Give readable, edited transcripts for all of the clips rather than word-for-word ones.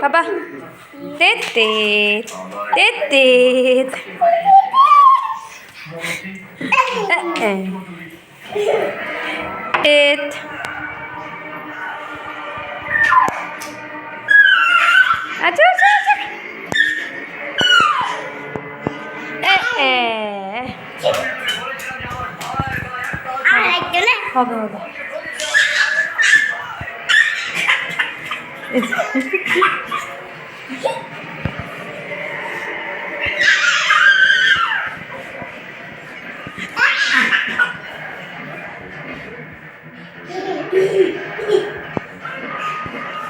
বাবা তেতে তেতে তেত আচ্ছা আচ্ছা আচ্ছা হবে হবে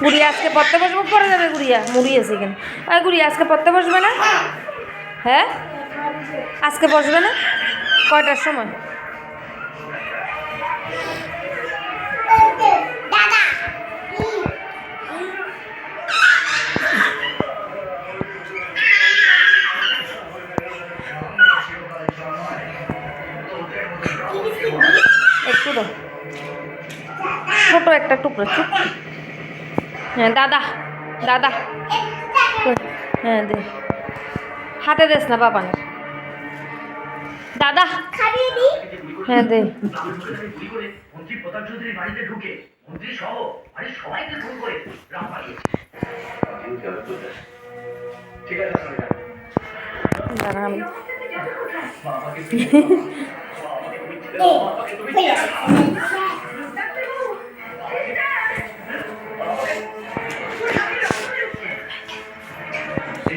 গুড়িয়া আজকে পড়তে বসবো পরে যাবে গুড়িয়া মুড়ি আছে কেন ওই গুড়িয়া আজকে পড়তে বসবে না হ্যাঁ আজকে বসবে না কয়টার সময় একটু দাও ছোট একটা টুকরো ছোট হ্যাঁ দাদা দাদা হ্যাঁ দে হাতে দেস না বাবা না দাদা হ্যাঁ দে দাঁড়া আমি